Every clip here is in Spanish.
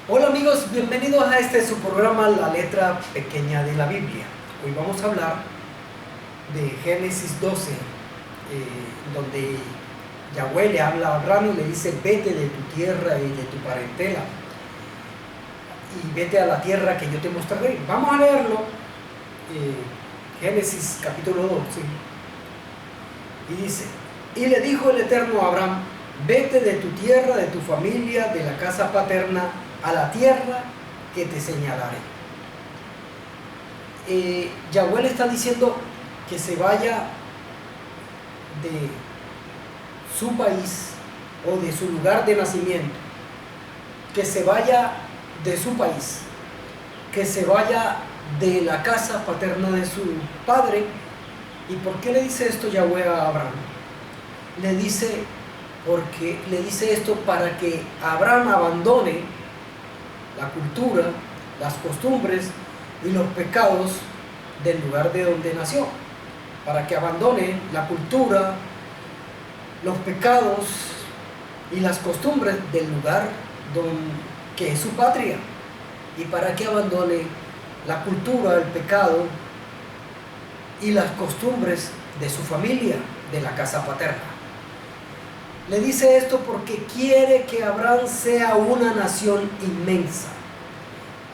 Hola amigos, bienvenidos a su programa La Letra Pequeña de la Biblia. Hoy vamos a hablar de Génesis 12, donde Yahweh le habla a Abraham y le dice: vete de tu tierra y de tu parentela y vete a la tierra que yo te mostraré. Vamos a leerlo, Génesis capítulo 12, y dice: y le dijo el Eterno a Abraham: vete de tu tierra, de tu familia, de la casa paterna, a la tierra que te señalaré. Yahweh le está diciendo que se vaya de su país o de su lugar de nacimiento, que se vaya de su país, que se vaya de la casa paterna de su padre. ¿Y por qué le dice esto Yahweh a Abraham? Le dice esto para que Abraham abandone la cultura, las costumbres y los pecados del lugar de donde nació, para que abandone la cultura, los pecados y las costumbres del lugar que es su patria, y para que abandone la cultura, el pecado y las costumbres de su familia, de la casa paterna. Le dice esto porque quiere que Abraham sea una nación inmensa,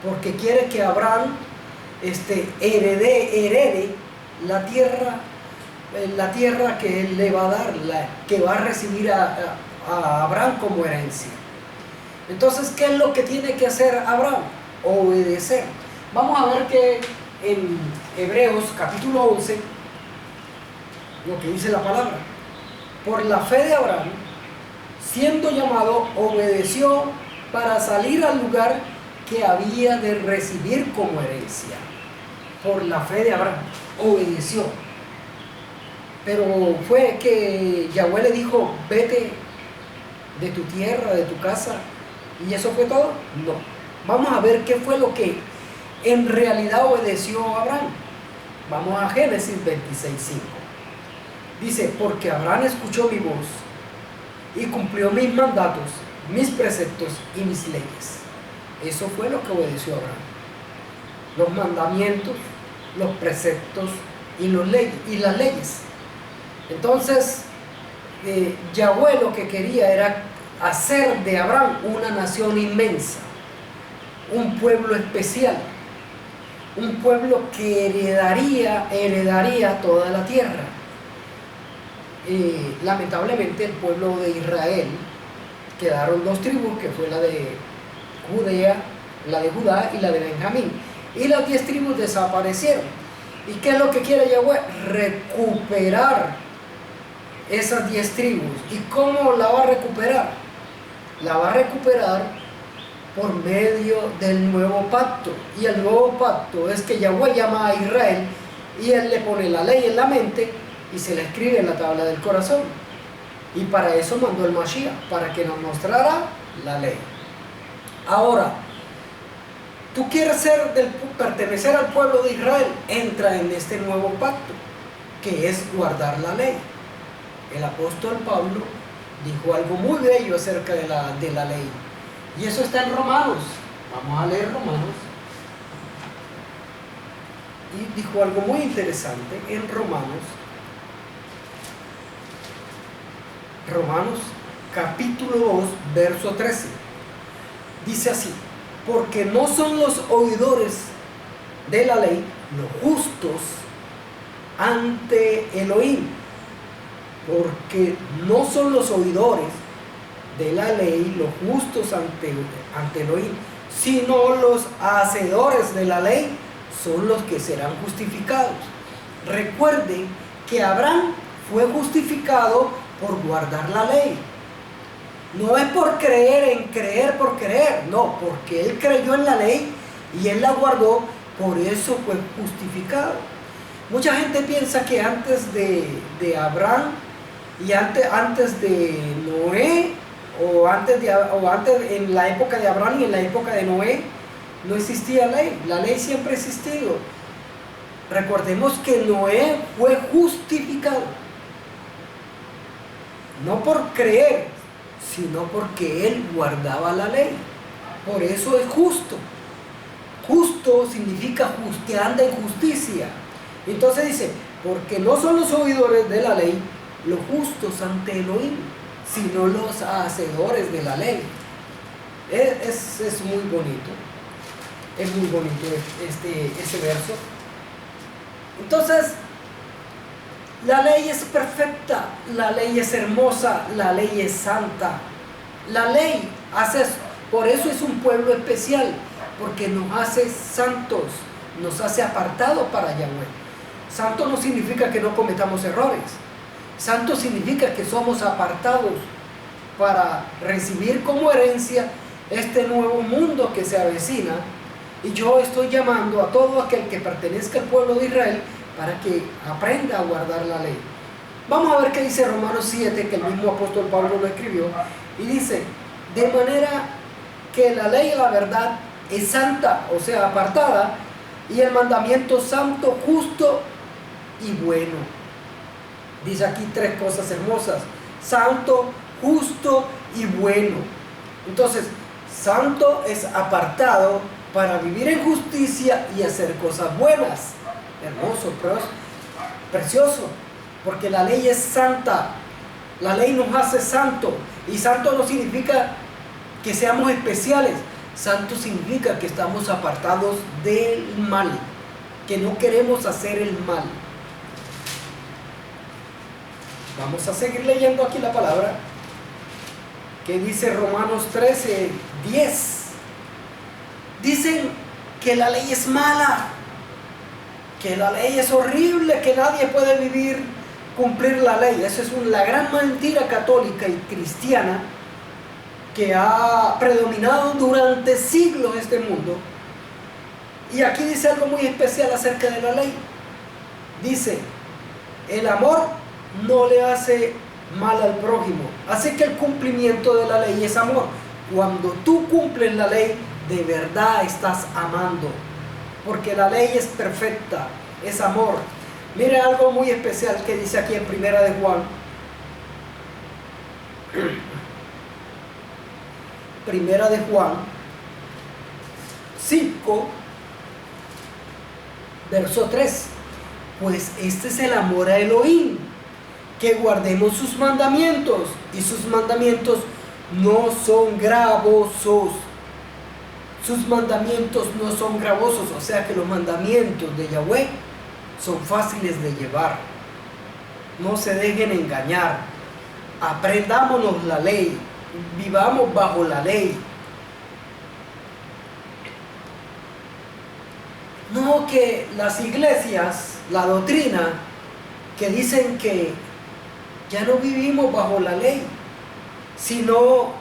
porque quiere que Abraham herede la tierra que él le va a dar, que va a recibir a Abraham como herencia. Entonces, ¿qué es lo que tiene que hacer Abraham? Obedecer. Vamos a ver que en Hebreos capítulo 11, lo que dice la palabra: por la fe de Abraham, siendo llamado, obedeció para salir al lugar que había de recibir como herencia. Por la fe de Abraham, obedeció. Pero fue que Yahweh le dijo: vete de tu tierra, de tu casa, y eso fue todo. No. Vamos a ver qué fue lo que en realidad obedeció Abraham. Vamos a Génesis 26:5. Dice: porque Abraham escuchó mi voz y cumplió mis mandatos, mis preceptos y mis leyes. Eso fue lo que obedeció Abraham: los mandamientos, los preceptos y las leyes. Entonces, Yahweh lo que quería era hacer de Abraham una nación inmensa, un pueblo especial, un pueblo que heredaría toda la tierra. Lamentablemente el pueblo de Israel quedaron dos tribus, que fue la de Judá y la de Benjamín, y las 10 tribus desaparecieron. ¿Y qué es lo que quiere Yahweh? Recuperar esas 10 tribus. ¿Y cómo la va a recuperar? La va a recuperar por medio del nuevo pacto. Y el nuevo pacto es que Yahweh llama a Israel y él le pone la ley en la mente y se la escribe en la tabla del corazón. Y para eso mandó el Mashiach, para que nos mostrara la ley. Ahora, tú quieres pertenecer al pueblo de Israel, entra en este nuevo pacto, que es guardar la ley. El apóstol Pablo dijo algo muy bello acerca de la ley, y eso está en Romanos. Vamos a leer Romanos. Y dijo algo muy interesante en Romanos capítulo 2, verso 13. Dice así: porque no son los oidores de la ley los justos ante Elohim, porque no son los oidores de la ley los justos ante Elohim, sino los hacedores de la ley son los que serán justificados. Recuerden que Abraham fue justificado por guardar la ley. No es por creer por creer, no, porque él creyó en la ley y él la guardó, por eso fue justificado. Mucha gente piensa que antes de Abraham y antes de Noé, o antes en la época de Abraham y en la época de Noé, no existía ley. La ley siempre ha existido. Recordemos que Noé fue justificado, no por creer, sino porque él guardaba la ley. por eso es justo. Justo significa que anda en justicia. Entonces dice, porque no son los oidores de la ley los justos ante Elohim, sino los hacedores de la ley. Es muy bonito. Es muy bonito ese verso. Entonces, la ley es perfecta, la ley es hermosa, la ley es santa. La ley hace eso. Por eso es un pueblo especial, porque nos hace santos, nos hace apartados para Yahweh. Santo no significa que no cometamos errores. Santo significa que somos apartados para recibir como herencia este nuevo mundo que se avecina. Y yo estoy llamando a todo aquel que pertenezca al pueblo de Israel para que aprenda a guardar la ley. Vamos a ver qué dice Romanos 7, que el mismo apóstol Pablo lo escribió. Y dice, de manera que la ley, la verdad, es santa, o sea, apartada, y el mandamiento santo, justo y bueno. Dice aquí tres cosas hermosas: santo, justo y bueno. Entonces, santo es apartado para vivir en justicia y hacer cosas buenas. Hermoso, precioso, porque la ley es santa. La ley nos hace santo, y santo no significa que seamos especiales. Santo significa que estamos apartados del mal, que no queremos hacer el mal. Vamos a seguir leyendo aquí la palabra que dice Romanos 13, 10. Dicen que la ley es mala, que la ley es horrible, que nadie puede cumplir la ley. Esa es la gran mentira católica y cristiana que ha predominado durante siglos este mundo. Y aquí dice algo muy especial acerca de la ley. Dice, el amor no le hace mal al prójimo. Así que el cumplimiento de la ley es amor. Cuando tú cumples la ley, de verdad estás amando, porque la ley es perfecta, es amor. Mire algo muy especial que dice aquí en Primera de Juan. Primera de Juan 5, verso 3. Pues este es el amor a Elohim, que guardemos sus mandamientos, y sus mandamientos no son gravosos. Sus mandamientos no son gravosos, o sea que los mandamientos de Yahweh son fáciles de llevar. No se dejen engañar. Aprendámonos la ley, vivamos bajo la ley. No que las iglesias, la doctrina, que dicen que ya no vivimos bajo la ley, sino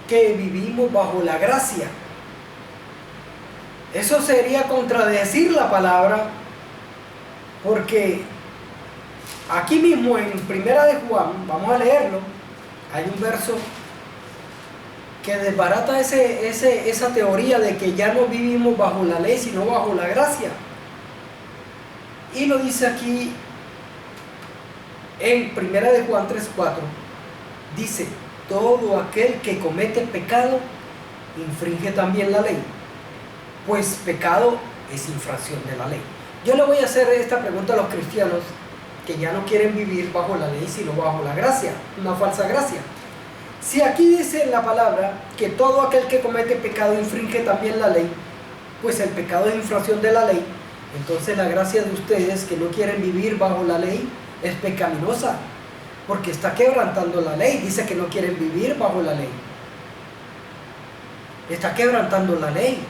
que vivimos bajo la gracia. Eso sería contradecir la palabra, porque aquí mismo en Primera de Juan, vamos a leerlo, hay un verso que desbarata esa teoría de que ya no vivimos bajo la ley, sino bajo la gracia. Y lo dice aquí en Primera de Juan 3:4, dice, todo aquel que comete pecado infringe también la ley, pues pecado es infracción de la ley. Yo le voy a hacer esta pregunta a los cristianos que ya no quieren vivir bajo la ley, sino bajo la gracia, una falsa gracia. Si aquí dice en la palabra que todo aquel que comete pecado infringe también la ley, pues el pecado es infracción de la ley, entonces la gracia de ustedes que no quieren vivir bajo la ley es pecaminosa, porque está quebrantando la ley. Dice que no quieren vivir bajo la ley, está quebrantando la ley.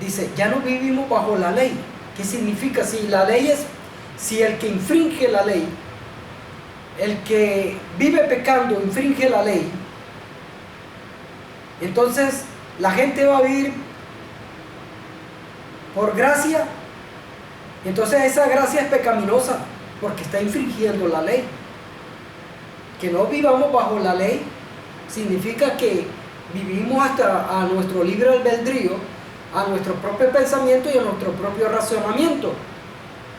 Dice, ya no vivimos bajo la ley. ¿Qué significa? Si el que infringe la ley, el que vive pecando infringe la ley, entonces la gente va a vivir por gracia. Entonces esa gracia es pecaminosa, porque está infringiendo la ley. Que no vivamos bajo la ley significa que vivimos hasta a nuestro libre albedrío, a nuestro propio pensamiento y a nuestro propio razonamiento.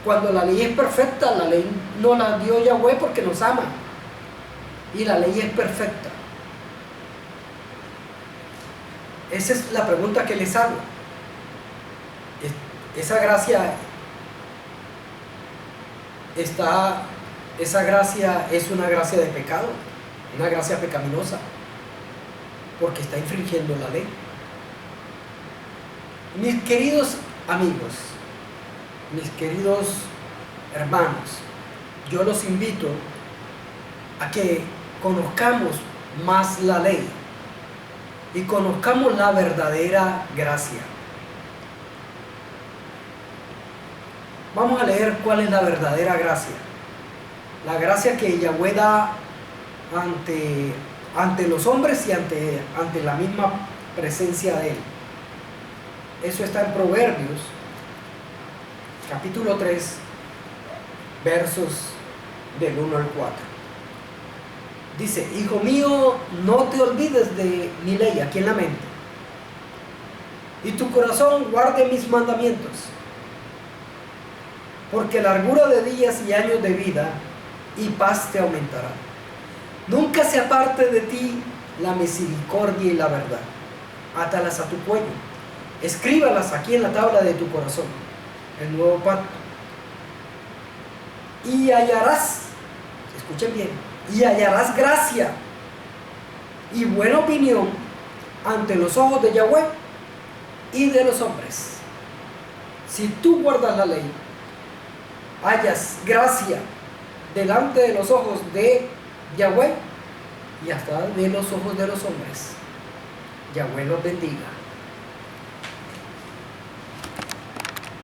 Cuando la ley es perfecta, la ley no la dio Yahweh porque nos ama, y la ley es perfecta. Esa es la pregunta que les hago. Esa gracia es una gracia de pecado, una gracia pecaminosa, porque está infringiendo la ley. Mis queridos amigos, mis queridos hermanos, yo los invito a que conozcamos más la ley y conozcamos la verdadera gracia. Vamos a leer cuál es la verdadera gracia. La gracia que Yahweh da ante los hombres y ante la misma presencia de Él. Eso está en Proverbios, capítulo 3, versos del 1 al 4. Dice: hijo mío, no te olvides de mi ley aquí en la mente, y tu corazón guarde mis mandamientos, porque largura de días y años de vida y paz te aumentará. Nunca se aparte de ti la misericordia y la verdad. Átalas a tu cuello, escríbalas aquí en la tabla de tu corazón, el nuevo pacto. Y hallarás, escuchen bien, y hallarás gracia y buena opinión ante los ojos de Yahweh y de los hombres. Si tú guardas la ley, hallas gracia delante de los ojos de Yahweh y hasta de los ojos de los hombres. Yahweh los bendiga.